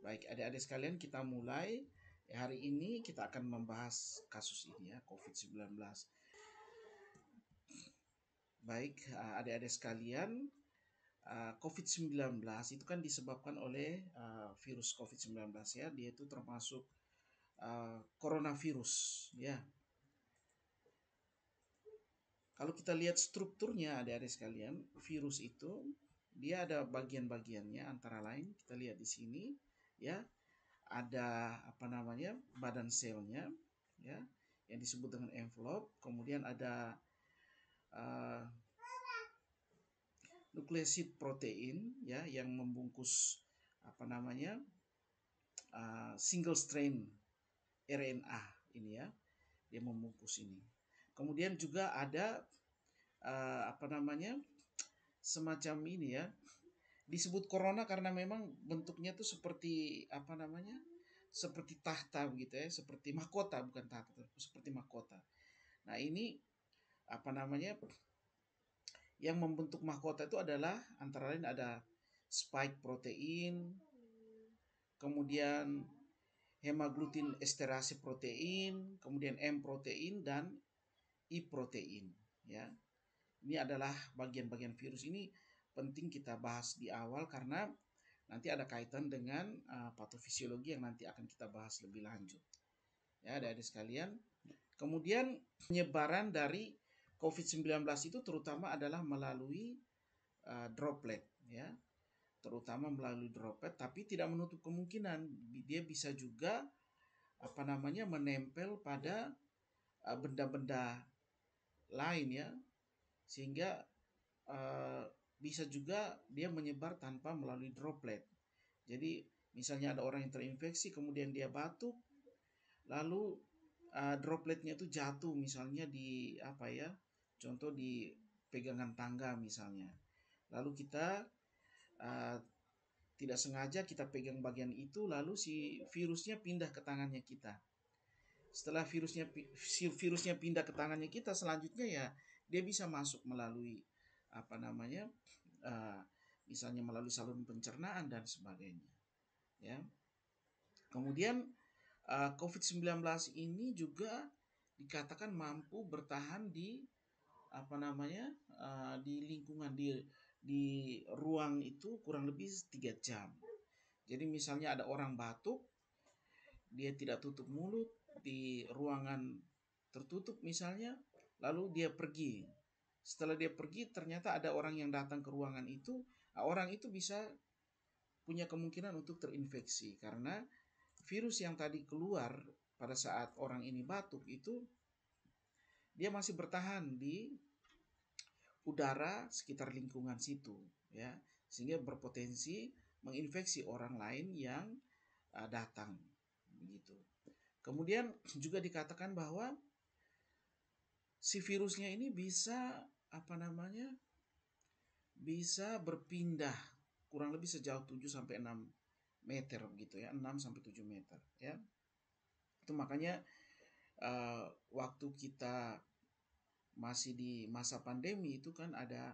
Baik, adik-adik sekalian, kita mulai. Hari ini kita akan membahas kasus ini ya, COVID-19. Baik, adik-adik sekalian, COVID-19 itu kan disebabkan oleh virus COVID-19 ya. Dia itu termasuk coronavirus ya. Kalau kita lihat strukturnya adik-adik sekalian, virus itu dia ada bagian-bagiannya, antara lain kita lihat di sini ya. Ada apa namanya, badan selnya ya, yang disebut dengan envelope. Kemudian ada uh, nukleosid protein ya, yang membungkus apa namanya, single strain RNA ini ya, dia membungkus ini. Kemudian juga ada apa namanya, semacam ini ya, disebut corona karena memang bentuknya tuh seperti apa namanya, seperti tahta begitu ya, seperti mahkota, bukan tahta, seperti mahkota. Nah ini apa namanya, yang membentuk mahkota itu adalah antara lain ada spike protein, kemudian hemaglutin esterase protein, kemudian M protein dan I protein ya. Ini adalah bagian-bagian virus. Ini penting kita bahas di awal karena nanti ada kaitan dengan patofisiologi yang nanti akan kita bahas lebih lanjut. Ya, adik-adik sekalian. Kemudian penyebaran dari COVID-19 itu terutama adalah melalui droplet ya. Terutama melalui droplet, tapi tidak menutup kemungkinan dia bisa juga apa namanya, menempel pada benda-benda lain ya, sehingga bisa juga dia menyebar tanpa melalui droplet. Jadi misalnya ada orang yang terinfeksi kemudian dia batuk, lalu dropletnya itu jatuh misalnya di apa ya, contoh di pegangan tangga misalnya, lalu kita uh, tidak sengaja kita pegang bagian itu, lalu si virusnya pindah ke tangannya kita. Setelah virusnya pindah ke tangannya kita, selanjutnya ya dia bisa masuk melalui apa namanya, uh, misalnya melalui saluran pencernaan dan sebagainya ya. Kemudian COVID-19 ini juga dikatakan mampu bertahan di apa namanya, di lingkungan di ruang itu kurang lebih 3 jam. Jadi misalnya ada orang batuk, dia tidak tutup mulut di ruangan tertutup misalnya, lalu dia pergi. Setelah dia pergi ternyata ada orang yang datang ke ruangan itu, orang itu bisa punya kemungkinan untuk terinfeksi karena virus yang tadi keluar pada saat orang ini batuk itu dia masih bertahan di udara sekitar lingkungan situ ya, sehingga berpotensi menginfeksi orang lain yang datang begitu. Kemudian juga dikatakan bahwa si virusnya ini bisa apa namanya, bisa berpindah kurang lebih sejauh 7 sampai 6 meter gitu ya, 6 sampai 7 meter ya. Itu makanya waktu kita masih di masa pandemi itu kan ada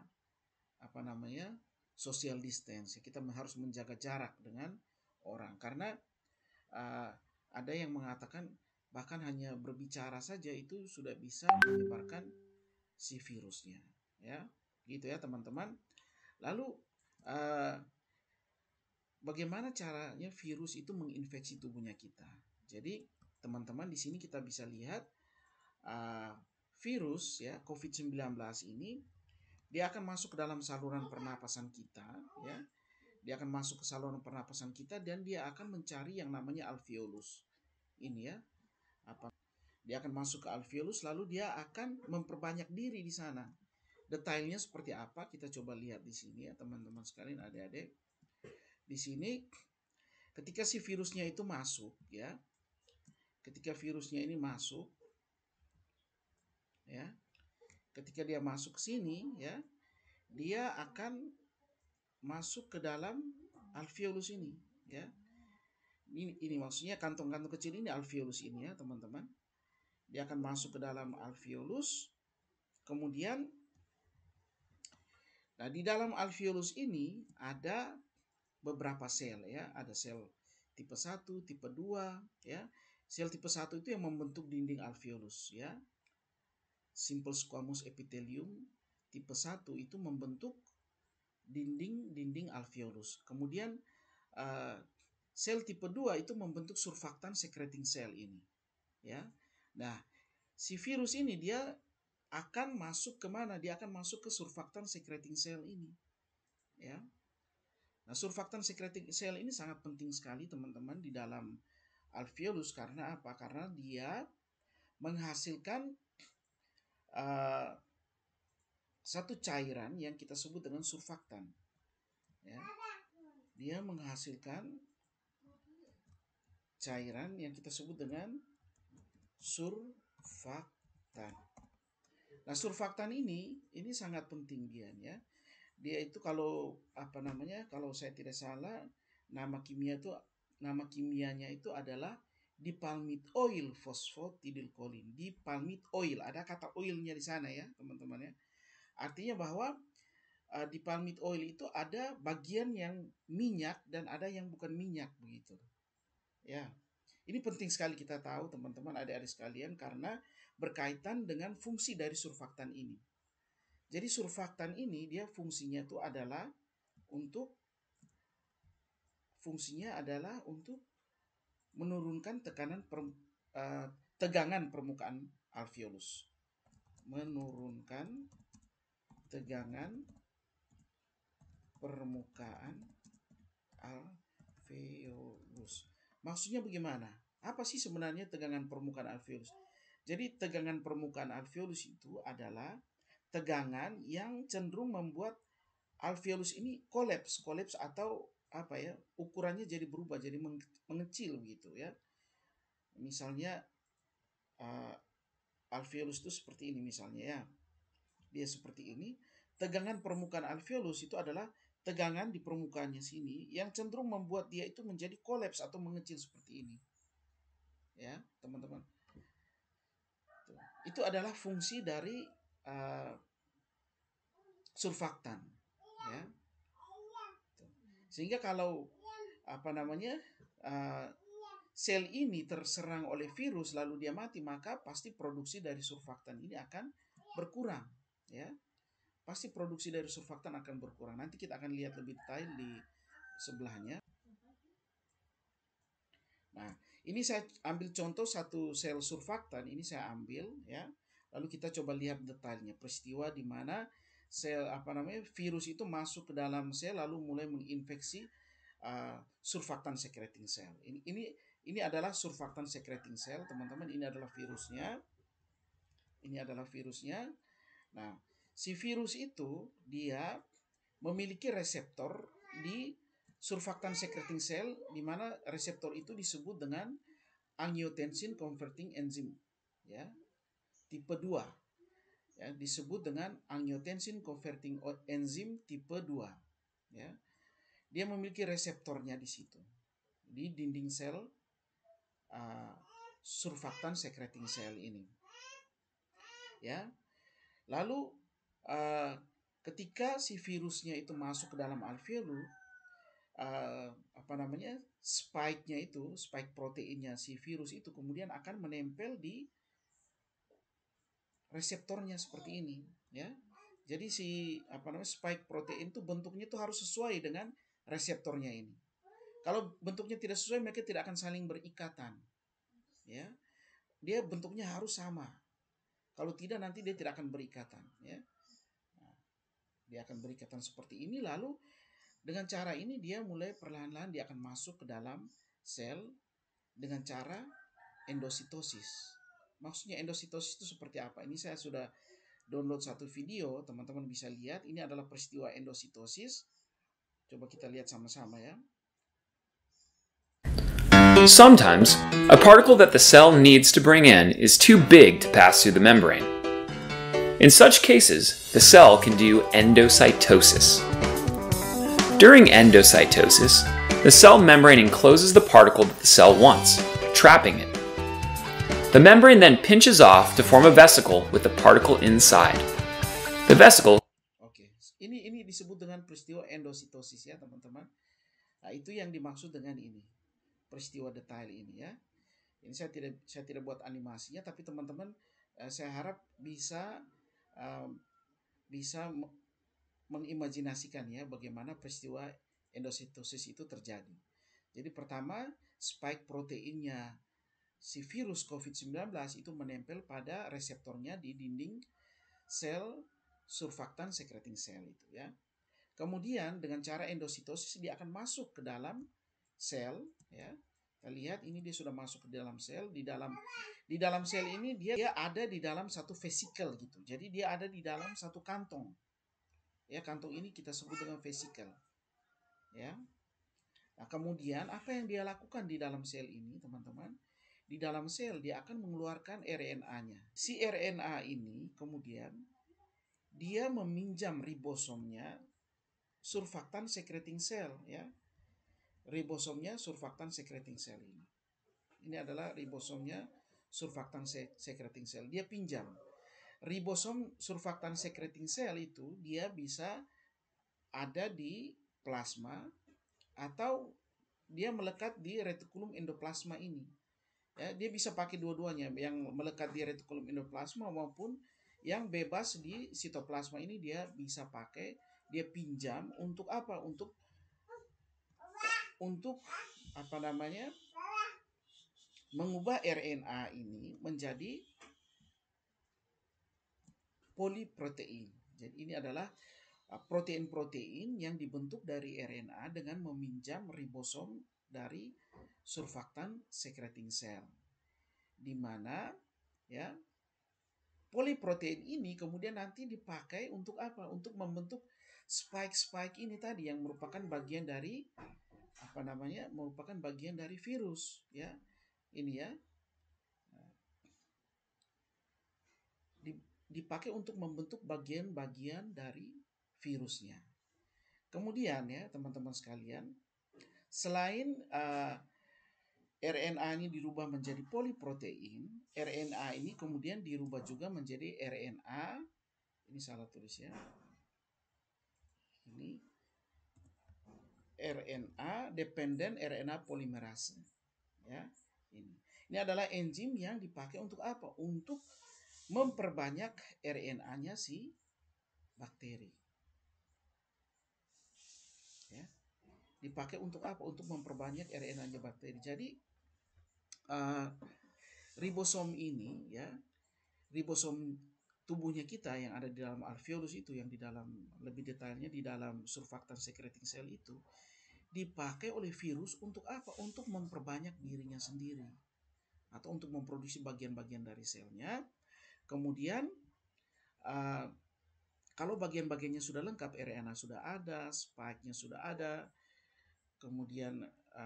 apa namanya, social distance. Kita harus menjaga jarak dengan orang karena uh, ada yang mengatakan bahkan hanya berbicara saja itu sudah bisa menyebarkan si virusnya ya, gitu ya teman-teman. Lalu uh, bagaimana caranya virus itu menginfeksi tubuhnya kita? Jadi teman-teman di sini kita bisa lihat virus ya COVID-19 ini dia akan masuk ke dalam saluran pernapasan kita ya. Dia akan masuk ke saluran pernapasan kita dan dia akan mencari yang namanya alveolus. Ini ya. Dia akan masuk ke alveolus lalu dia akan memperbanyak diri di sana. Detailnya seperti apa kita coba lihat di sini ya teman-teman sekalian, adik-adik. Di sini ketika si virusnya itu masuk ya. Ketika virusnya ini masuk ya. Ketika dia masuk ke sini ya, dia akan masuk ke dalam alveolus ini ya. Ini maksudnya kantong-kantong kecil ini alveolus ini ya teman-teman. Dia akan masuk ke dalam alveolus. Kemudian nah di dalam alveolus ini ada beberapa sel ya, ada sel tipe 1, tipe 2, ya. Sel tipe 1 itu yang membentuk dinding alveolus, ya. Simple squamous epithelium tipe 1 itu membentuk dinding alveolus. Kemudian sel tipe 2 itu membentuk surfaktan secreting cell ini, ya. Nah, si virus ini dia akan masuk ke mana? Dia akan masuk ke surfaktan secreting cell ini, ya. Nah, surfaktan secreting cell ini sangat penting sekali teman-teman di dalam alveolus. Karena apa? Karena dia menghasilkan satu cairan yang kita sebut dengan surfaktan, ya. Dia menghasilkan cairan yang kita sebut dengan surfaktan. Nah, surfaktan ini sangat penting dia, ya. Dia itu kalau kalau saya tidak salah nama kimianya itu adalah dipalmit oil phosphatidylcholine. Dipalmit oil, ada kata oilnya di sana, ya teman-teman, ya. Artinya bahwa dipalmit oil itu ada bagian yang minyak dan ada yang bukan minyak, begitu, ya. Ini penting sekali kita tahu teman-teman, adik-adik sekalian, karena berkaitan dengan fungsi dari surfaktan ini. Jadi surfaktan ini dia fungsinya adalah untuk menurunkan tegangan permukaan alveolus. Menurunkan tegangan permukaan alveolus. Maksudnya bagaimana? Apa sih sebenarnya tegangan permukaan alveolus? Jadi tegangan permukaan alveolus itu adalah tegangan yang cenderung membuat alveolus ini kolaps atau ukurannya jadi berubah, jadi mengecil begitu, ya. Misalnya alveolus itu seperti ini misalnya, ya. Dia seperti ini. Tegangan permukaan alveolus itu adalah tegangan di permukaannya sini yang cenderung membuat dia itu menjadi kolaps atau mengecil seperti ini, ya teman-teman. Itu adalah fungsi dari surfaktan, ya. Sehingga kalau sel ini terserang oleh virus lalu dia mati, maka pasti produksi dari surfaktan ini akan berkurang, ya. Pasti produksi dari surfaktan akan berkurang. Nanti kita akan lihat lebih detail di sebelahnya. Nah, ini saya ambil contoh satu sel surfaktan, ini saya ambil, ya. Lalu kita coba lihat detailnya, peristiwa di mana sel virus itu masuk ke dalam sel lalu mulai menginfeksi surfaktan secreting cell. Ini adalah surfaktan secreting cell, teman-teman. Ini adalah virusnya. Nah, si virus itu dia memiliki reseptor di surfaktan secreting cell, di mana reseptor itu disebut dengan angiotensin converting enzyme, ya. Tipe 2. Ya, disebut dengan angiotensin converting enzyme tipe 2, ya. Dia memiliki reseptornya di situ, di dinding sel surfaktan secreting cell ini, ya. Lalu ketika si virusnya itu masuk ke dalam alveolus, spike proteinnya si virus itu kemudian akan menempel di reseptornya seperti ini, ya. Jadi si spike protein itu bentuknya itu harus sesuai dengan reseptornya ini. Kalau bentuknya tidak sesuai, mereka tidak akan saling berikatan, ya. Dia bentuknya harus sama. Kalau tidak, nanti dia tidak akan berikatan, ya. Nah, dia akan berikatan seperti ini. Lalu dengan cara ini dia mulai perlahan-lahan dia akan masuk ke dalam sel dengan cara endositosis. Maksudnya endositosis itu seperti apa? Ini saya sudah download satu video, teman-teman bisa lihat. Ini adalah peristiwa endositosis. Coba kita lihat sama-sama, ya. Sometimes, a particle that the cell needs to bring in is too big to pass through the membrane. In such cases, the cell can do endocytosis. During endocytosis, the cell membrane encloses the particle that the cell wants, trapping it. The membrane then pinches off to form a vesicle with the particle inside. The vesicle. Oke, ini disebut dengan peristiwa endositosis, ya teman-teman. Nah, itu yang dimaksud dengan ini. peristiwa detail ini ya. Ini saya tidak buat animasinya, tapi teman-teman saya harap bisa mengimajinasikan ya bagaimana peristiwa endositosis itu terjadi. Jadi pertama, spike proteinnya si virus COVID-19 itu menempel pada reseptornya di dinding sel surfaktan secreting cell itu ya. Kemudian dengan cara endositosis dia akan masuk ke dalam sel ya. Kita lihat ini dia sudah masuk ke dalam sel. Di dalam sel ini dia ada di dalam satu vesicle gitu. Jadi dia ada di dalam satu kantong. Ya, kantong ini kita sebut dengan vesicle. Ya. Nah, kemudian apa yang dia lakukan di dalam sel ini, teman-teman? Di dalam sel dia akan mengeluarkan RNA-nya. Si RNA ini kemudian dia meminjam ribosomnya surfaktan secreting cell ya. Ribosomnya surfaktan secreting cell ini. Ini adalah ribosomnya surfaktan secreting cell. Dia pinjam. Ribosom surfaktan secreting cell itu dia bisa ada di plasma atau dia melekat di retikulum endoplasma ini. Ya, dia bisa pakai dua-duanya, yang melekat di retikulum endoplasma maupun yang bebas di sitoplasma ini dia bisa pakai, dia pinjam untuk apa? Untuk apa namanya? Mengubah RNA ini menjadi poliprotein. Jadi ini adalah protein-protein yang dibentuk dari RNA dengan meminjam ribosom dari surfaktan secreting cell. Di mana ya poliprotein ini kemudian nanti dipakai untuk apa? Untuk membentuk spike-spike ini tadi yang merupakan bagian dari apa namanya? Merupakan bagian dari virus ya. Ini ya. Dipakai untuk membentuk bagian-bagian dari virusnya. Kemudian ya teman-teman sekalian, selain RNA ini dirubah menjadi poliprotein, RNA ini kemudian dirubah juga menjadi RNA, ini salah tulis ya, ini RNA dependent RNA polymerase ya. Ini adalah enzim yang dipakai untuk apa? Untuk memperbanyak RNA-nya si bakteri. Ya. Dipakai untuk apa? Untuk memperbanyak RNA-nya bakteri. Jadi ribosom ini ya, ribosom tubuhnya kita yang ada di dalam alveolus itu, yang di dalam lebih detailnya di dalam surfaktan secreting cell itu dipakai oleh virus untuk apa? Untuk memperbanyak dirinya sendiri atau untuk memproduksi bagian-bagian dari selnya. Kemudian kalau bagian-bagiannya sudah lengkap, RNA sudah ada, spike-nya sudah ada, kemudian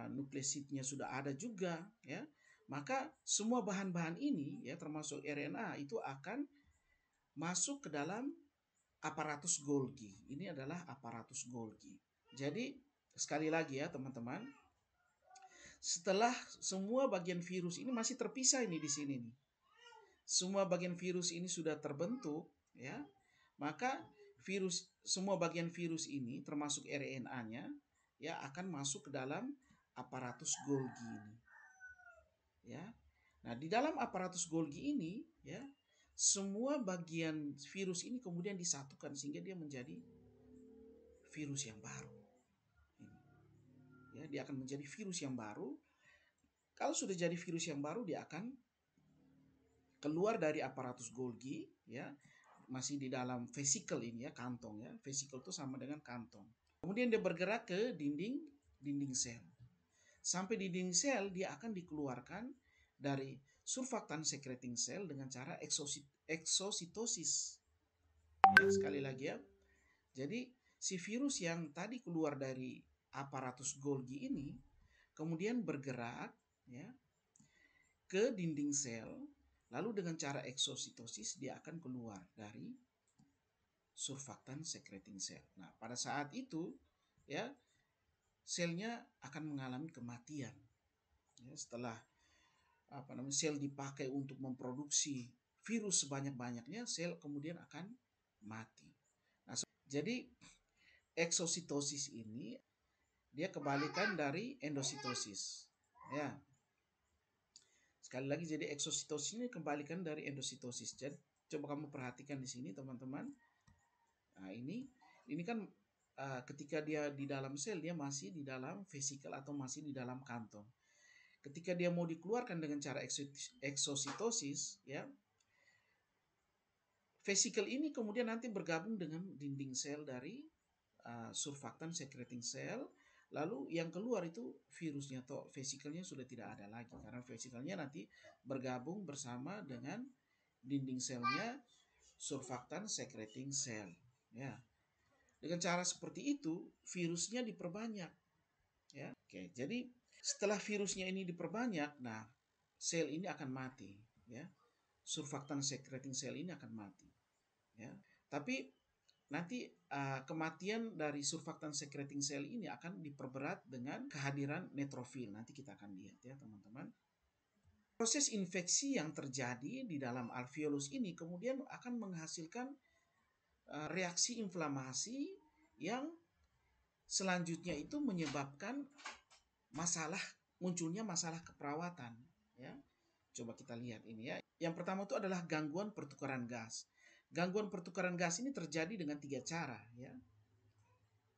nukleosidnya sudah ada juga ya, maka semua bahan-bahan ini ya termasuk RNA itu akan masuk ke dalam aparatus Golgi. Ini adalah aparatus Golgi. Jadi sekali lagi ya teman-teman, setelah semua bagian virus ini masih terpisah ini di sini nih. Semua bagian virus ini sudah terbentuk ya. Maka semua bagian virus ini termasuk RNA-nya ya akan masuk ke dalam aparatus Golgi ini. Ya. Nah, di dalam aparatus Golgi ini ya semua bagian virus ini kemudian disatukan sehingga dia menjadi virus yang baru. Ya, dia akan menjadi virus yang baru. Kalau sudah jadi virus yang baru, dia akan keluar dari aparatus Golgi ya, masih di dalam vesicle ini ya, kantong ya. Vesicle itu sama dengan kantong. Kemudian dia bergerak ke dinding sel. Sampai di dinding sel dia akan dikeluarkan dari surfaktan secreting cell dengan cara eksositosis. Ya, sekali lagi ya. Jadi si virus yang tadi keluar dari aparatus Golgi ini kemudian bergerak ya ke dinding sel, lalu dengan cara eksositosis dia akan keluar dari surfaktan secreting cell. Nah, pada saat itu ya selnya akan mengalami kematian. Ya, setelah sel dipakai untuk memproduksi virus sebanyak-banyaknya, sel kemudian akan mati. Nah, jadi eksositosis ini dia kebalikan dari endositosis. Ya. Sekali lagi, jadi eksositosis ini kembalikan dari endositosis. Jadi coba kamu perhatikan di sini teman-teman. Nah, ini kan ketika dia di dalam sel, dia masih di dalam vesikel atau masih di dalam kantong. Ketika dia mau dikeluarkan dengan cara eksositosis, ya, vesikel ini kemudian nanti bergabung dengan dinding sel dari surfaktan secreting cell. Lalu yang keluar itu virusnya atau vesikelnya sudah tidak ada lagi, karena vesikelnya nanti bergabung bersama dengan dinding selnya surfaktan secreting cell. Ya, dengan cara seperti itu virusnya diperbanyak. Ya, oke. Jadi setelah virusnya ini diperbanyak, nah sel ini akan mati. Ya, surfaktan secreting cell ini akan mati. Ya, tapi nanti kematian dari surfaktan secreting cell ini akan diperberat dengan kehadiran neutrofil. Nanti kita akan lihat ya teman-teman. Proses infeksi yang terjadi di dalam alveolus ini kemudian akan menghasilkan reaksi inflamasi yang selanjutnya itu menyebabkan munculnya masalah keperawatan. Ya, coba kita lihat ini ya. Yang pertama itu adalah gangguan pertukaran gas. Gangguan pertukaran gas ini terjadi dengan 3 cara ya.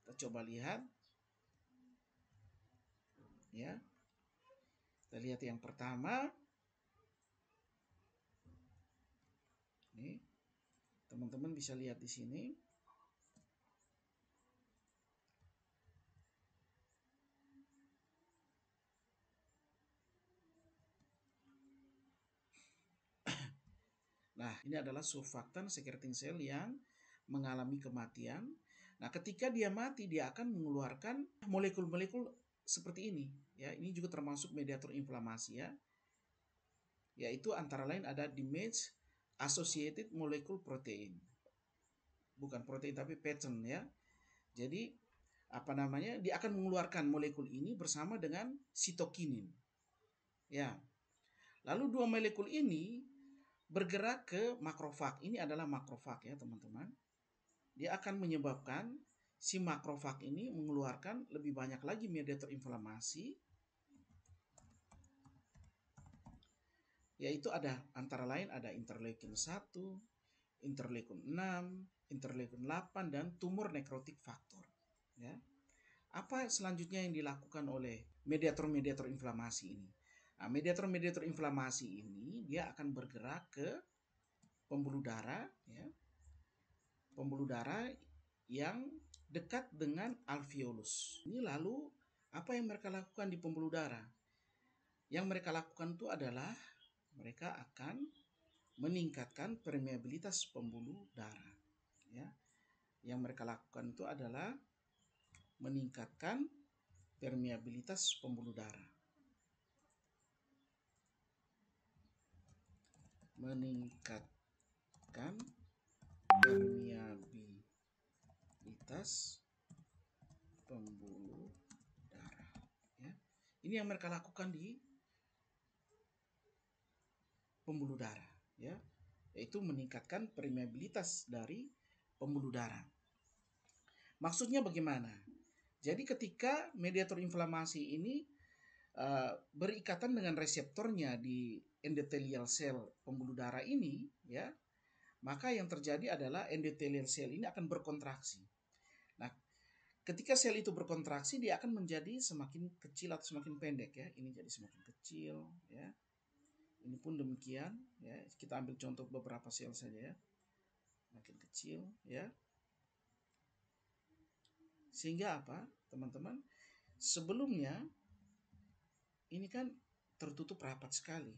Kita coba lihat. Ya. Kita lihat yang pertama. Ini teman-teman bisa lihat di sini. Nah, ini adalah surfaktan secreting cell yang mengalami kematian. Nah, ketika dia mati, dia akan mengeluarkan molekul-molekul seperti ini. Ya, ini juga termasuk mediator inflamasi ya. Yaitu antara lain ada damage associated molecule protein. Bukan protein tapi pattern ya. Jadi apa namanya? Dia akan mengeluarkan molekul ini bersama dengan sitokinin. Ya. Lalu dua molekul ini bergerak ke makrofag. Ini adalah makrofag ya teman-teman. Dia akan menyebabkan si makrofag ini mengeluarkan lebih banyak lagi mediator inflamasi. Yaitu ada antara lain ada interleukin 1, interleukin 6, interleukin 8, dan tumor nekrotik faktor. Ya. Apa selanjutnya yang dilakukan oleh mediator-mediator inflamasi ini? Nah, mediator-mediator inflamasi ini dia akan bergerak ke pembuluh darah, ya, pembuluh darah yang dekat dengan alveolus. Ini lalu apa yang mereka lakukan di pembuluh darah? Yang mereka lakukan itu adalah mereka akan meningkatkan permeabilitas pembuluh darah. Ya. Yang mereka lakukan itu adalah meningkatkan permeabilitas pembuluh darah. Meningkatkan permeabilitas pembuluh darah. Ya. Ini yang mereka lakukan di pembuluh darah, ya, yaitu meningkatkan permeabilitas dari pembuluh darah. Maksudnya bagaimana? Jadi ketika mediator inflamasi ini berikatan dengan reseptornya di endothelial cell pembuluh darah ini, ya, maka yang terjadi adalah endothelial cell ini akan berkontraksi. Nah, ketika sel itu berkontraksi, dia akan menjadi semakin kecil atau semakin pendek ya. Ini jadi semakin kecil, ya. Ini pun demikian, ya. Kita ambil contoh beberapa sel saja ya. Makin kecil, ya. Sehingga apa, teman-teman? Sebelumnya ini kan tertutup rapat sekali.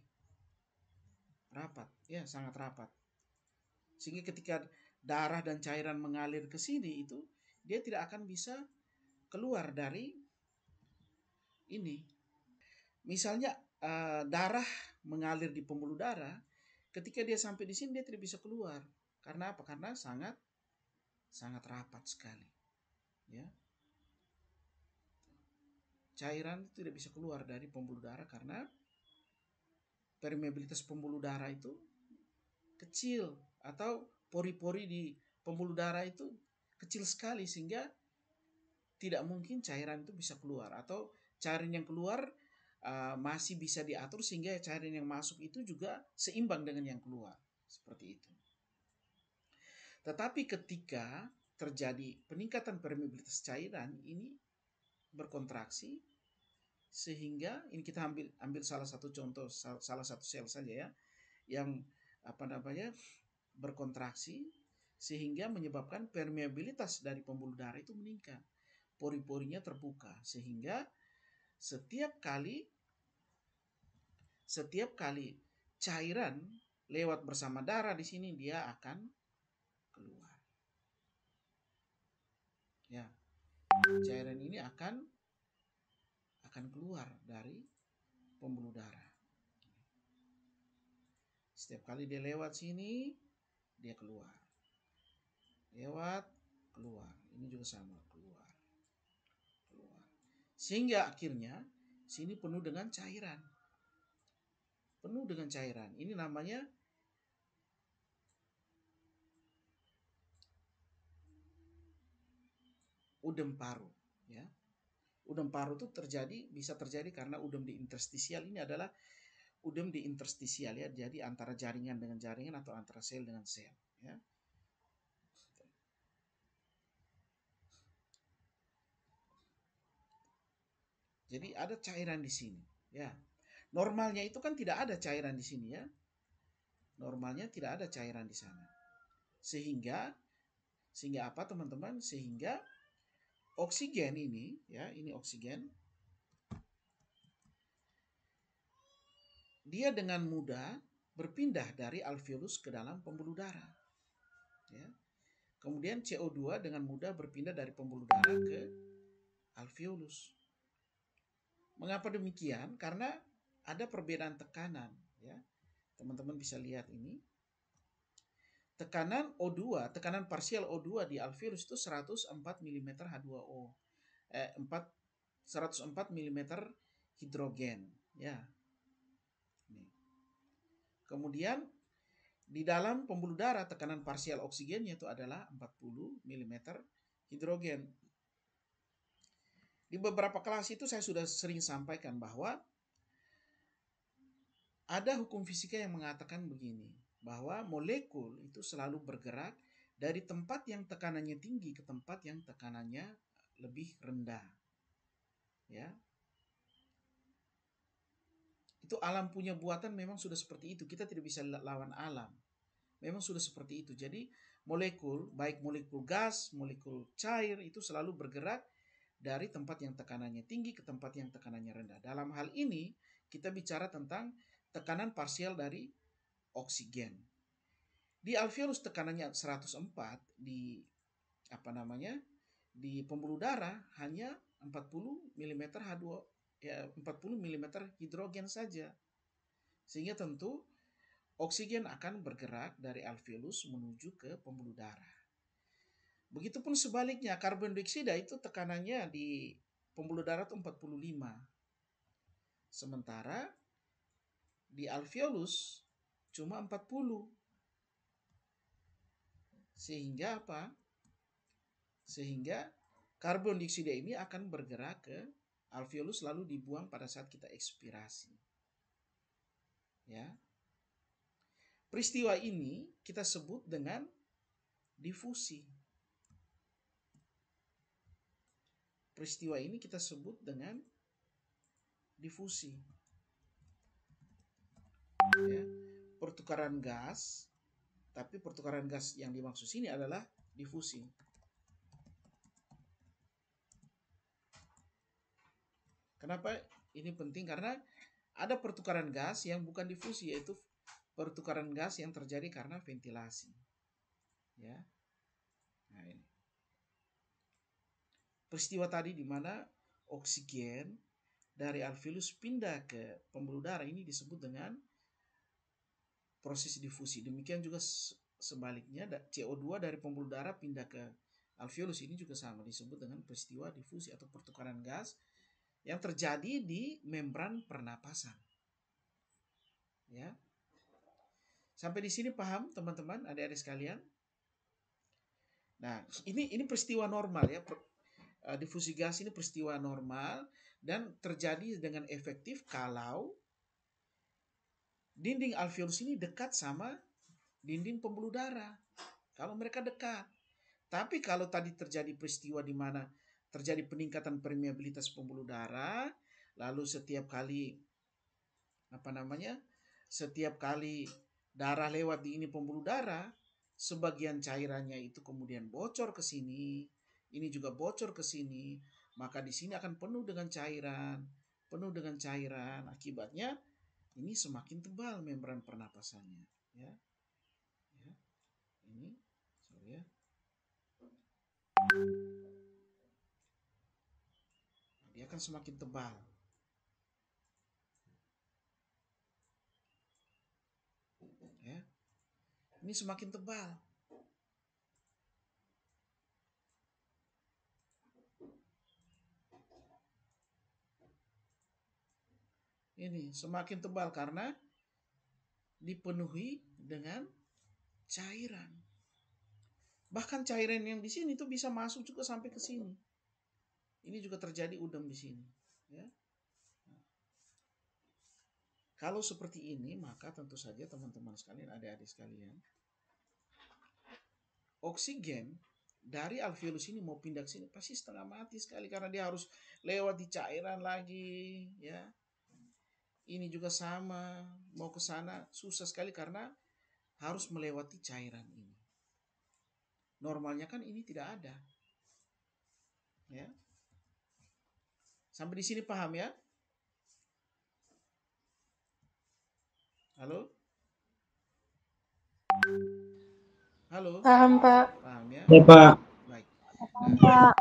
Rapat, ya, sangat rapat. Sehingga ketika darah dan cairan mengalir ke sini itu dia tidak akan bisa keluar dari ini. Misalnya darah mengalir di pembuluh darah, ketika dia sampai di sini dia tidak bisa keluar. Karena apa? Karena sangat rapat sekali. Ya. Cairan itu tidak bisa keluar dari pembuluh darah karena permeabilitas pembuluh darah itu kecil, atau pori-pori di pembuluh darah itu kecil sekali sehingga tidak mungkin cairan itu bisa keluar, atau cairan yang keluar masih bisa diatur sehingga cairan yang masuk itu juga seimbang dengan yang keluar. Seperti itu. Tetapi ketika terjadi peningkatan permeabilitas cairan, ini berkontraksi sehingga ini kita ambil salah satu contoh, salah satu sel saja ya, yang berkontraksi sehingga menyebabkan permeabilitas dari pembuluh darah itu meningkat. Pori-porinya terbuka sehingga setiap kali cairan lewat bersama darah di sini dia akan keluar. Ya. Cairan ini akan keluar dari pembuluh darah. Setiap kali dia lewat sini, dia keluar. Lewat, keluar. Ini juga sama, keluar. Sehingga akhirnya sini penuh dengan cairan. Ini namanya udem paru, ya. Udem paru itu bisa terjadi karena udem di interstisial. Ini adalah udem di interstisial, ya. Jadi antara jaringan dengan jaringan atau antara sel dengan sel, ya. Jadi ada cairan di sini, ya. Normalnya itu kan tidak ada cairan di sini, ya. Normalnya tidak ada cairan di sana. Sehingga apa, teman-teman? Sehingga oksigen ini, ya, ini oksigen, dia dengan mudah berpindah dari alveolus ke dalam pembuluh darah, ya. Kemudian CO2 dengan mudah berpindah dari pembuluh darah ke alveolus. Mengapa demikian? Karena ada perbedaan tekanan, ya. Teman-teman bisa lihat ini. Tekanan O2, tekanan parsial O2 di alveolus itu 104 mm H2O. 104 mm hidrogen, ya. Nih. Kemudian di dalam pembuluh darah tekanan parsial oksigennya itu adalah 40 mm hidrogen. Di beberapa kelas itu saya sudah sering sampaikan bahwa ada hukum fisika yang mengatakan begini, bahwa molekul itu selalu bergerak dari tempat yang tekanannya tinggi ke tempat yang tekanannya lebih rendah. Ya. Itu alam punya buatan memang sudah seperti itu. Kita tidak bisa lawan alam. Memang sudah seperti itu. Jadi molekul, baik molekul gas, molekul cair itu selalu bergerak dari tempat yang tekanannya tinggi ke tempat yang tekanannya rendah. Dalam hal ini kita bicara tentang tekanan parsial dari oksigen. Di alveolus tekanannya 104, di di pembuluh darah hanya 40 mm H2, ya, 40 mm hidrogen saja. Sehingga tentu oksigen akan bergerak dari alveolus menuju ke pembuluh darah. Begitupun sebaliknya, karbon dioksida itu tekanannya di pembuluh darah itu 45. Sementara di alveolus cuma 40. Sehingga apa? Sehingga karbon dioksida ini akan bergerak ke alveolus lalu dibuang pada saat kita ekspirasi. Ya. Peristiwa ini kita sebut dengan difusi. Peristiwa ini kita sebut dengan difusi. Ya. Pertukaran gas, tapi pertukaran gas yang dimaksud sini adalah difusi. Kenapa ini penting? Karena ada pertukaran gas yang bukan difusi, yaitu pertukaran gas yang terjadi karena ventilasi. Ya. Nah, ini. Peristiwa tadi di mana oksigen dari alveolus pindah ke pembuluh darah ini disebut dengan proses difusi. Demikian juga sebaliknya, CO2 dari pembuluh darah pindah ke alveolus ini juga sama, disebut dengan peristiwa difusi atau pertukaran gas yang terjadi di membran pernapasan. Ya. Sampai di sini paham, teman-teman, adik-adik sekalian? Nah, ini peristiwa normal, ya. Difusi gas ini peristiwa normal dan terjadi dengan efektif kalau dinding alveolus ini dekat sama dinding pembuluh darah. Kalau mereka dekat. Tapi kalau tadi terjadi peristiwa di mana terjadi peningkatan permeabilitas pembuluh darah, lalu setiap kali setiap kali darah lewat di ini pembuluh darah, sebagian cairannya itu kemudian bocor ke sini, ini juga bocor ke sini, maka di sini akan penuh dengan cairan. Akibatnya ini semakin tebal membran pernapasannya, ya. Ya. Ini sorry ya. Dia akan semakin tebal. Ya. Ini semakin tebal. Ini semakin tebal karena dipenuhi dengan cairan. Bahkan cairan yang di sini tuh bisa masuk juga sampai ke sini. Ini juga terjadi udem di sini. Ya. Kalau seperti ini, maka tentu saja teman-teman sekalian, adik-adik sekalian, oksigen dari alveolus ini mau pindah ke sini pasti setengah mati sekali karena dia harus lewat di cairan lagi, ya. Ini juga sama, mau ke sana susah sekali karena harus melewati cairan ini. Normalnya kan ini tidak ada. Ya. Sampai di sini paham ya? Halo? Halo? Paham, Pak. Paham ya? Ya, Pak. Baik. Paham, Pak.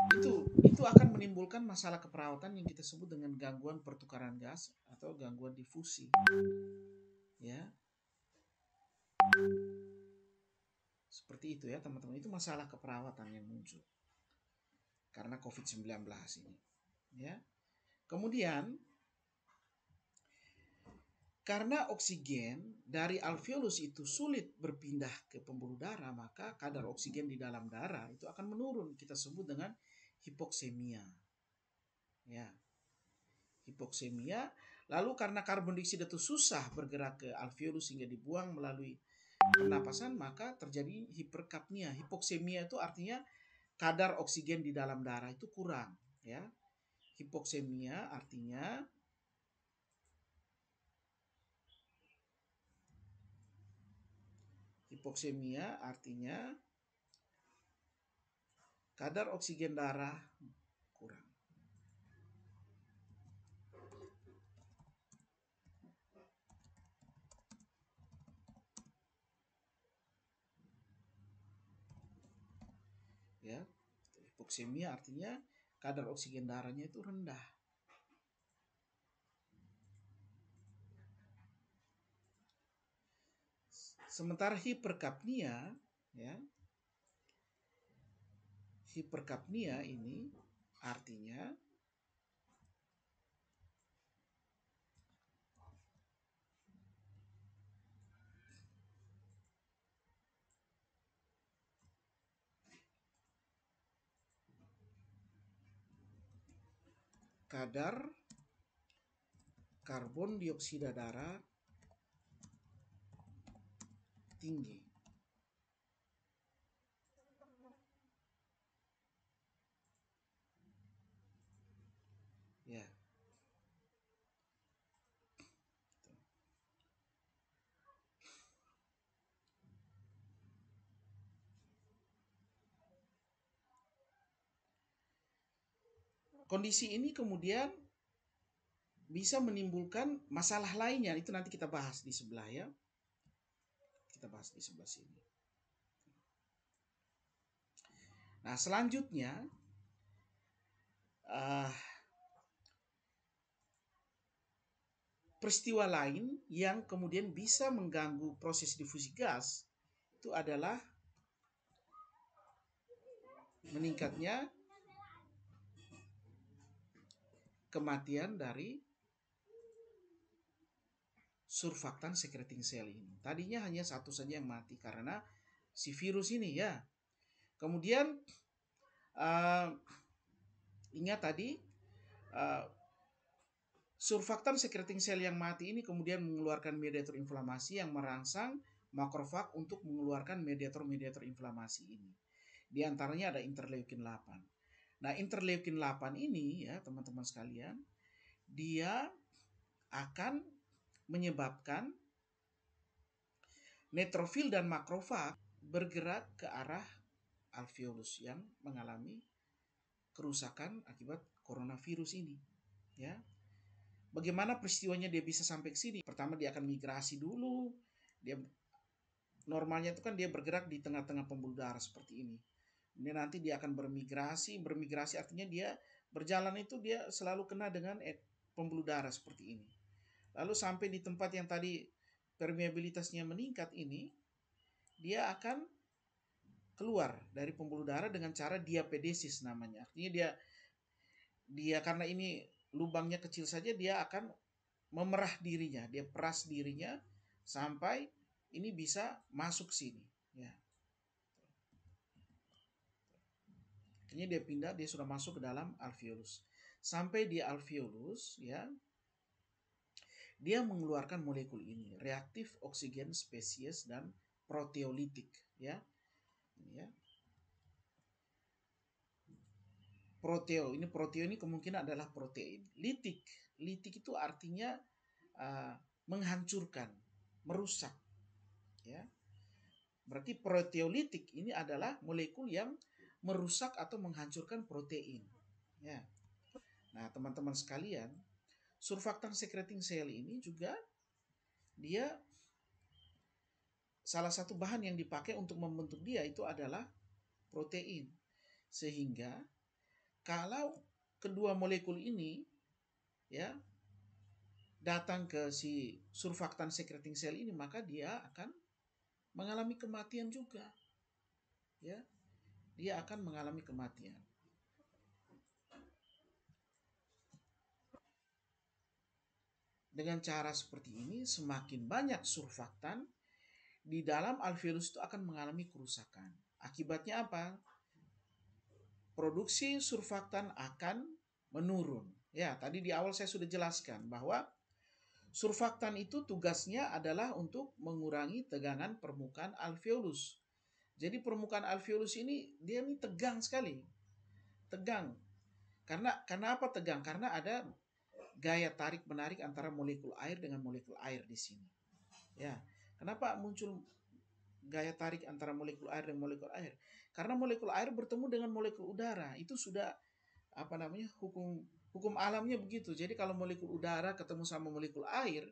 Itu akan menimbulkan masalah keperawatan yang kita sebut dengan gangguan pertukaran gas atau gangguan difusi. Ya. Seperti itu ya, teman-teman. Itu masalah keperawatan yang muncul karena COVID-19 ini. Ya. Kemudian karena oksigen dari alveolus itu sulit berpindah ke pembuluh darah, maka kadar oksigen di dalam darah itu akan menurun. Kita sebut dengan hipoksemia. Ya. Hipoksemia. Lalu karena karbon dioksida itu susah bergerak ke alveolus sehingga dibuang melalui pernapasan, maka terjadi hiperkapnia. Hipoksemia itu artinya kadar oksigen di dalam darah itu kurang, ya. Hipoksemia artinya kadar oksigen darah kurang. Ya, hipoksemia artinya kadar oksigen darahnya itu rendah. Sementara hiperkapnia, ya, hiperkapnia ini artinya kadar karbon dioksida darah tinggi. Ya. Kondisi ini kemudian bisa menimbulkan masalah lainnya. Itu nanti kita bahas di sebelah ya. Kita bahas di sebelah sini. Nah, selanjutnya peristiwa lain yang kemudian bisa mengganggu proses difusi gas itu adalah meningkatnya kematian dari surfaktan secreting cell ini. Tadinya hanya satu saja yang mati karena si virus ini ya. Kemudian ingat tadi surfaktan secreting cell yang mati ini kemudian mengeluarkan mediator inflamasi yang merangsang makrofag untuk mengeluarkan mediator-mediator inflamasi ini. Di antaranya ada interleukin 8. Nah, interleukin 8 ini ya teman-teman sekalian, dia akan menyebabkan neutrofil dan makrofag bergerak ke arah alveolus yang mengalami kerusakan akibat coronavirus ini. Ya, bagaimana peristiwanya dia bisa sampai ke sini? Pertama dia akan migrasi dulu. Dia normalnya itu kan dia bergerak di tengah-tengah pembuluh darah seperti ini. Kemudian nanti dia akan bermigrasi artinya dia berjalan itu dia selalu kena dengan pembuluh darah seperti ini. Lalu sampai di tempat yang tadi permeabilitasnya meningkat ini, dia akan keluar dari pembuluh darah dengan cara diapedesis namanya. Artinya dia karena ini lubangnya kecil saja, dia akan memerah dirinya, dia peras dirinya sampai ini bisa masuk sini. Ya. Akhirnya dia pindah, dia sudah masuk ke dalam alveolus. Sampai di alveolus, ya, dia mengeluarkan molekul ini, reaktif oksigen spesies dan proteolitik, ya. Ini ya. Proteo ini kemungkinan adalah protein. Litik itu artinya menghancurkan, merusak, ya. Berarti proteolitik ini adalah molekul yang merusak atau menghancurkan protein. Ya. Nah, teman-teman sekalian, surfaktan secreting cell ini juga dia salah satu bahan yang dipakai untuk membentuk dia itu adalah protein. Sehingga kalau kedua molekul ini ya datang ke si surfaktan secreting cell ini, maka dia akan mengalami kematian juga. Ya. Dia akan mengalami kematian. Dengan cara seperti ini, semakin banyak surfaktan di dalam alveolus itu akan mengalami kerusakan. Akibatnya apa? Produksi surfaktan akan menurun. Ya, tadi di awal saya sudah jelaskan bahwa surfaktan itu tugasnya adalah untuk mengurangi tegangan permukaan alveolus. Jadi permukaan alveolus ini dia ini tegang sekali. Tegang. Karena apa tegang? Karena ada gaya tarik menarik antara molekul air dengan molekul air di sini. Ya, kenapa muncul gaya tarik antara molekul air dan molekul air? Karena molekul air bertemu dengan molekul udara. Itu sudah hukum alamnya begitu. Jadi kalau molekul udara ketemu sama molekul air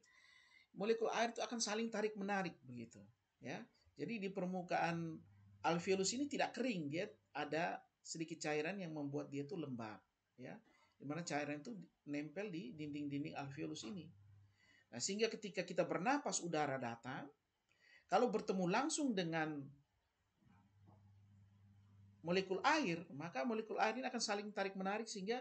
itu akan saling tarik menarik begitu. Ya, jadi di permukaan alveolus ini tidak kering, dia ada sedikit cairan yang membuat dia itu lembab. Ya, dimana cairan itu nempel di dinding-dinding alveolus ini. Nah, sehingga ketika kita bernapas udara datang, kalau bertemu langsung dengan molekul air, maka molekul air ini akan saling tarik menarik sehingga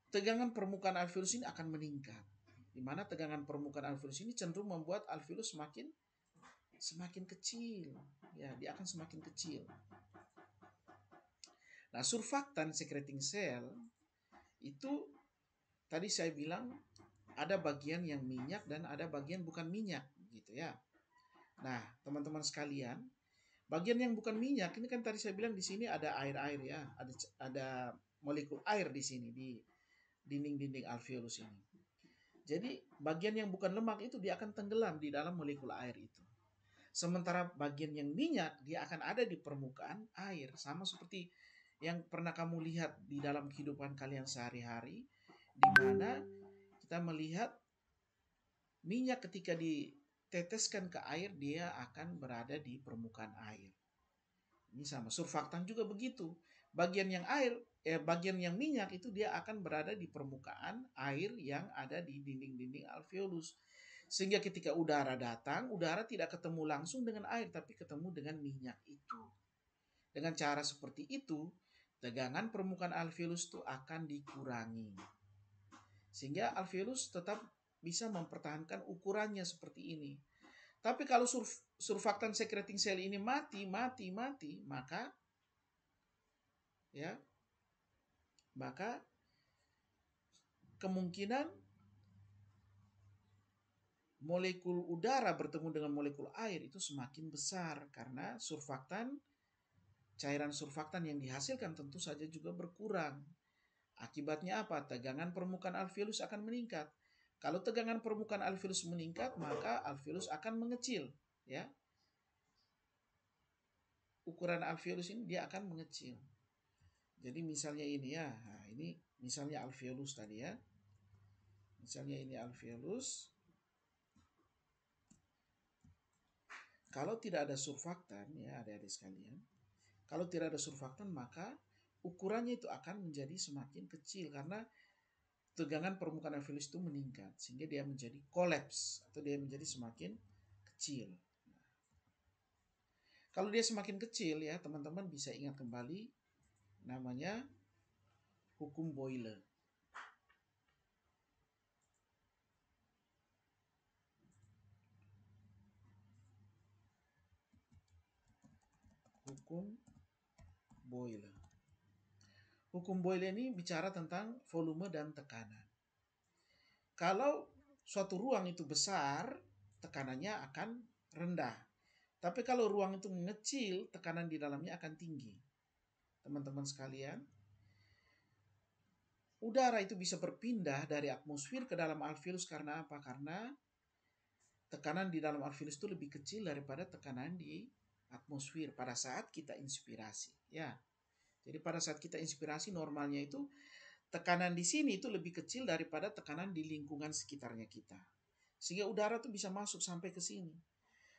tegangan permukaan alveolus ini akan meningkat. Di mana tegangan permukaan alveolus ini cenderung membuat alveolus semakin kecil. Ya, dia akan semakin kecil. Nah, surfaktan secreting cell itu tadi saya bilang ada bagian yang minyak dan ada bagian bukan minyak gitu ya. Nah, teman-teman sekalian, bagian yang bukan minyak ini kan tadi saya bilang di sini ada air-air ya, ada molekul air di sini di dinding-dinding alveolus ini. Jadi bagian yang bukan lemak itu dia akan tenggelam di dalam molekul air itu. Sementara bagian yang minyak dia akan ada di permukaan air, sama seperti yang pernah kamu lihat di dalam kehidupan kalian sehari-hari, di mana kita melihat minyak ketika diteteskan ke air dia akan berada di permukaan air. Ini sama, surfaktan juga begitu. Bagian yang minyak itu dia akan berada di permukaan air yang ada di dinding-dinding alveolus. Sehingga ketika udara datang, udara tidak ketemu langsung dengan air, tapi ketemu dengan minyak itu. Dengan cara seperti itu, tegangan permukaan alveolus itu akan dikurangi. Sehingga alveolus tetap bisa mempertahankan ukurannya seperti ini. Tapi kalau surfaktan secreting cell ini mati, maka kemungkinan molekul udara bertemu dengan molekul air itu semakin besar karena cairan surfaktan yang dihasilkan tentu saja juga berkurang. Akibatnya apa? Tegangan permukaan alveolus akan meningkat. Kalau tegangan permukaan alveolus meningkat, maka alveolus akan mengecil, ya. Ukuran alveolus ini dia akan mengecil. Jadi misalnya ini ya, nah ini misalnya alveolus tadi ya. Misalnya ini alveolus. Kalau tidak ada surfaktan ya adik-adik sekalian, kalau tidak ada surfaktan maka ukurannya itu akan menjadi semakin kecil karena tegangan permukaan alveolus itu meningkat sehingga dia menjadi kolaps atau dia menjadi semakin kecil. Kalau dia semakin kecil ya teman-teman bisa ingat kembali namanya hukum Boyle. Hukum Boyle. Hukum Boyle ini bicara tentang volume dan tekanan. Kalau suatu ruang itu besar, tekanannya akan rendah. Tapi kalau ruang itu mengecil, tekanan di dalamnya akan tinggi. Teman-teman sekalian, udara itu bisa berpindah dari atmosfer ke dalam alveolus karena apa? Karena tekanan di dalam alveolus itu lebih kecil daripada tekanan di atmosfer pada saat kita inspirasi. Ya, jadi pada saat kita inspirasi normalnya itu tekanan di sini itu lebih kecil daripada tekanan di lingkungan sekitarnya kita. Sehingga udara tuh bisa masuk sampai ke sini.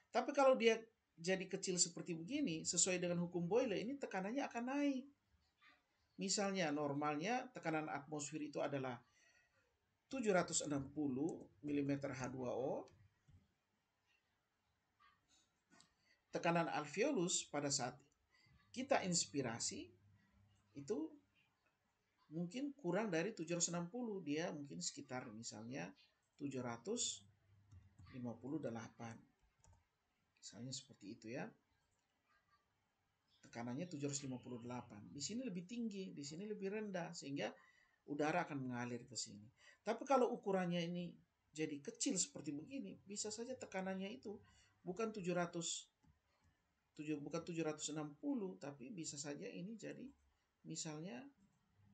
Tapi kalau dia jadi kecil seperti begini, sesuai dengan hukum Boyle, ini tekanannya akan naik. Misalnya normalnya tekanan atmosfer itu adalah 760 mm H2O. Tekanan alveolus pada saat kita inspirasi itu mungkin kurang dari 760, dia mungkin sekitar misalnya 758. Misalnya seperti itu ya. Tekanannya 758. Di sini lebih tinggi, di sini lebih rendah sehingga udara akan mengalir ke sini. Tapi kalau ukurannya ini jadi kecil seperti begini, bisa saja tekanannya itu bukan 760, tapi bisa saja ini jadi misalnya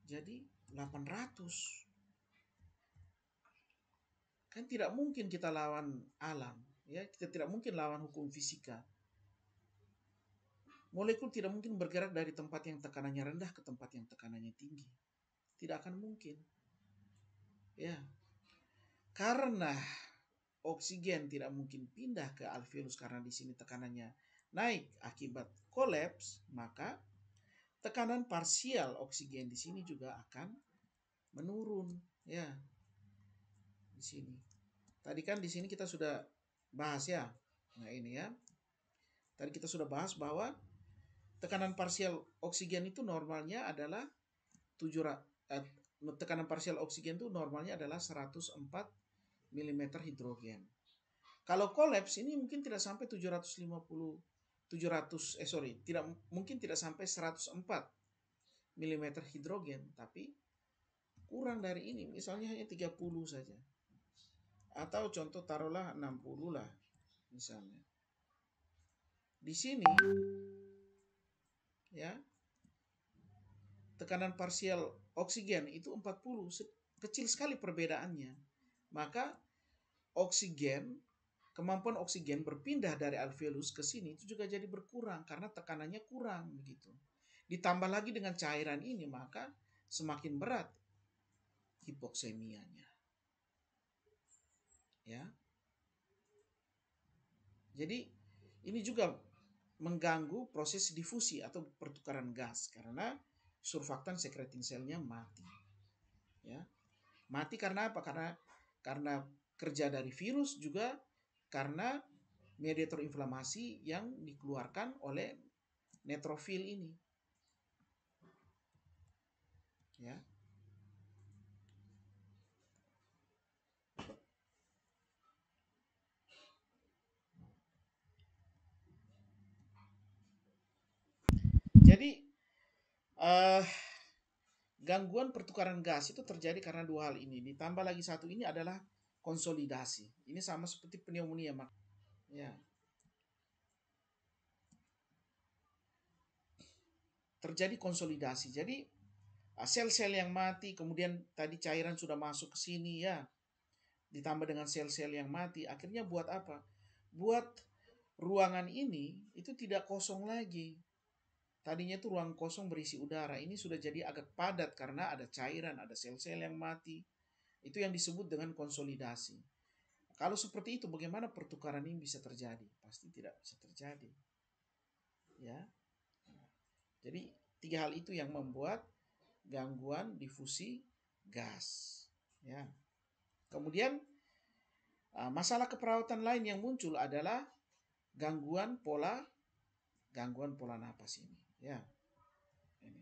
jadi 800. Kan tidak mungkin kita lawan alam, ya. Kita tidak mungkin lawan hukum fisika. Molekul tidak mungkin bergerak dari tempat yang tekanannya rendah ke tempat yang tekanannya tinggi. Tidak akan mungkin. Ya. Karena oksigen tidak mungkin pindah ke alveolus karena di sini tekanannya naik akibat kolaps, maka tekanan parsial oksigen di sini juga akan menurun, ya. Di sini. Tadi kan di sini kita sudah bahas ya. Nah, ini ya. Tadi kita sudah bahas bahwa tekanan parsial oksigen itu normalnya adalah tekanan parsial oksigen itu normalnya adalah 104 mm hidrogen. Kalau kolaps ini mungkin tidak sampai tidak sampai 104 mm hidrogen, tapi kurang dari ini, misalnya hanya 30 saja. Atau contoh taruhlah 60 lah misalnya. Di sini ya, tekanan parsial oksigen itu 40, kecil sekali perbedaannya. Maka kemampuan oksigen berpindah dari alveolus ke sini itu juga jadi berkurang karena tekanannya kurang begitu. Ditambah lagi dengan cairan ini, maka semakin berat hipoksemianya. Ya. Jadi ini juga mengganggu proses difusi atau pertukaran gas karena surfaktan secreting selnya mati. Ya. Mati karena apa? Karena kerja dari virus, juga karena mediator inflamasi yang dikeluarkan oleh neutrofil ini. Ya. Jadi gangguan pertukaran gas itu terjadi karena dua hal ini. Ditambah lagi satu ini adalah konsolidasi. Ini sama seperti pneumonia, ya. Terjadi konsolidasi. Jadi sel-sel yang mati, kemudian tadi cairan sudah masuk ke sini ya, ditambah dengan sel-sel yang mati, akhirnya buat apa? Buat ruangan ini itu tidak kosong lagi. Tadinya itu ruang kosong berisi udara, ini sudah jadi agak padat karena ada cairan, ada sel-sel yang mati. Itu yang disebut dengan konsolidasi. Kalau seperti itu, bagaimana pertukaran ini bisa terjadi? Pasti tidak bisa terjadi. Ya. Jadi 3 hal itu yang membuat gangguan difusi gas. Ya. Kemudian masalah keperawatan lain yang muncul adalah gangguan pola napas ini. Ya. Ini.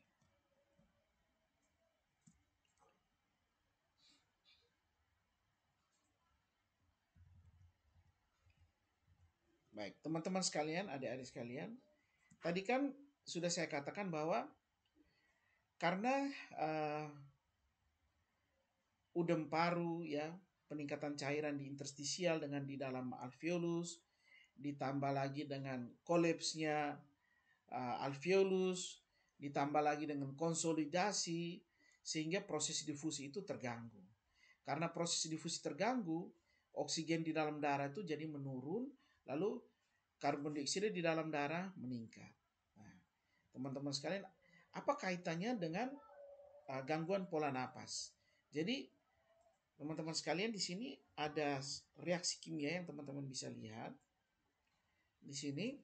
Baik, teman-teman sekalian, adik-adik sekalian, tadi kan sudah saya katakan bahwa karena udem paru ya, peningkatan cairan di interstisial dengan di dalam alveolus, ditambah lagi dengan kolapsnya alveolus, ditambah lagi dengan konsolidasi, sehingga proses difusi itu terganggu. Karena proses difusi terganggu, oksigen di dalam darah itu jadi menurun, lalu karbon dioksida di dalam darah meningkat. Nah, teman-teman sekalian, apa kaitannya dengan gangguan pola napas? Jadi, teman-teman sekalian, di sini ada reaksi kimia yang teman-teman bisa lihat. Di sini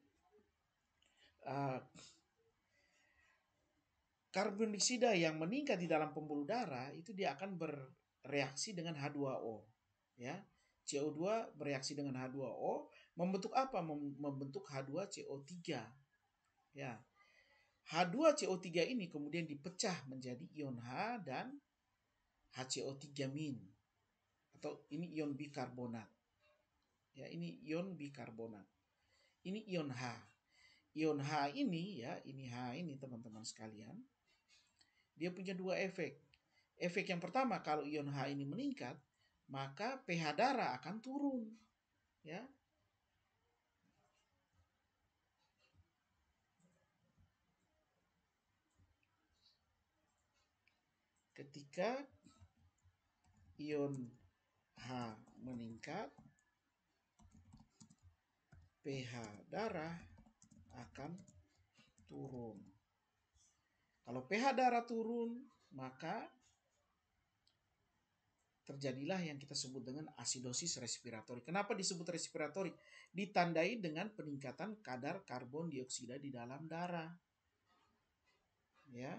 karbon dioksida yang meningkat di dalam pembuluh darah itu dia akan bereaksi dengan H2O, ya. CO2 bereaksi dengan H2O membentuk apa? Membentuk H2CO3. Ya. H2CO3 ini kemudian dipecah menjadi ion H dan HCO3-. Atau ini ion bikarbonat. Ya, ini ion bikarbonat. Ini ion H. Ion H ini ya, ini H ini teman-teman sekalian. Dia punya 2 efek. Efek yang pertama, kalau ion H ini meningkat, maka pH darah akan turun. Ya. Ketika ion H meningkat, pH darah akan turun. Kalau pH darah turun, maka terjadilah yang kita sebut dengan asidosis respiratori. Kenapa disebut respiratori? Ditandai dengan peningkatan kadar karbon dioksida di dalam darah. Ya.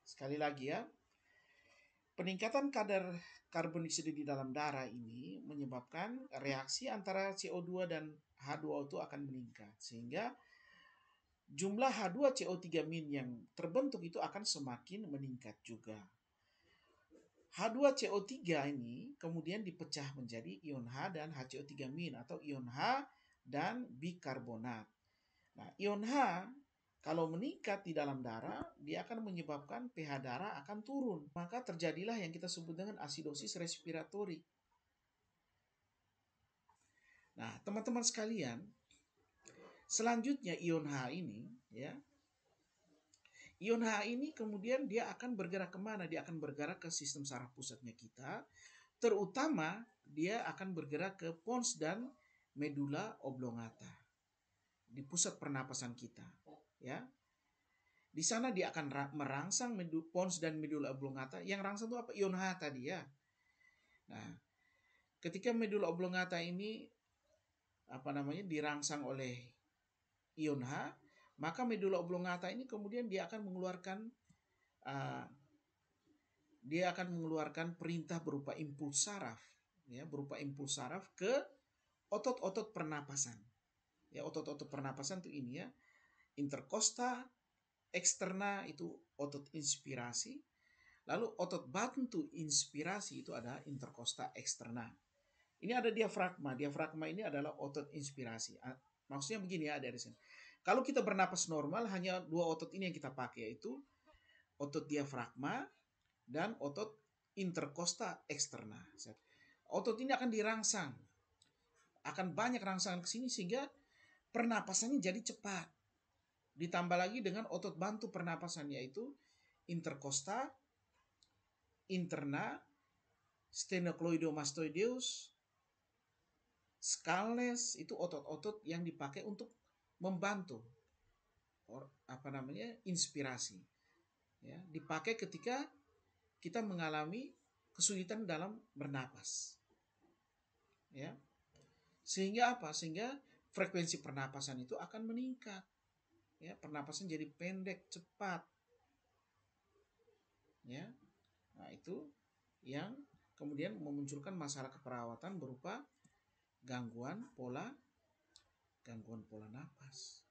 Sekali lagi ya. Peningkatan kadar karbon dioksida di dalam darah ini menyebabkan reaksi antara CO2 dan H2O itu akan meningkat. Sehingga jumlah H2CO3- yang terbentuk itu akan semakin meningkat juga. H2CO3 ini kemudian dipecah menjadi ion H dan HCO3- atau ion H dan bikarbonat. Nah, ion H kalau meningkat di dalam darah, dia akan menyebabkan pH darah akan turun. Maka terjadilah yang kita sebut dengan asidosis respiratori. Nah, teman-teman sekalian, selanjutnya ion H ini, ya, ion H ini kemudian dia akan bergerak kemana? Dia akan bergerak ke sistem saraf pusatnya kita. Terutama dia akan bergerak ke pons dan medula oblongata. Di pusat pernapasan kita. Ya. Di sana dia akan merangsang pons dan medula oblongata. Yang rangsang itu apa? Ion H tadi ya. Nah, ketika medula oblongata ini dirangsang oleh ion H, maka medula oblongata ini kemudian dia akan mengeluarkan perintah berupa impuls saraf, ya, berupa impuls saraf ke otot-otot pernapasan. Ya, otot-otot pernapasan itu ini ya, interkosta eksterna itu otot inspirasi, lalu otot bantu inspirasi itu ada interkosta eksterna. Ini ada diafragma. Diafragma ini adalah otot inspirasi. Maksudnya begini ya, dari sini. Kalau kita bernapas normal, hanya 2 otot ini yang kita pakai, yaitu otot diafragma dan otot intercosta externa. Otot ini akan dirangsang, akan banyak rangsangan ke sini sehingga pernapasannya jadi cepat. Ditambah lagi dengan otot bantu pernapasan yaitu intercosta, interna, sternocleidomastoideus, scales, itu otot-otot yang dipakai untuk membantu inspirasi. Ya, dipakai ketika kita mengalami kesulitan dalam bernapas. Ya. Sehingga apa? Sehingga frekuensi pernapasan itu akan meningkat. Ya, pernapasan jadi pendek, cepat. Ya. Nah, itu yang kemudian memunculkan masalah keperawatan berupa gangguan pola napas.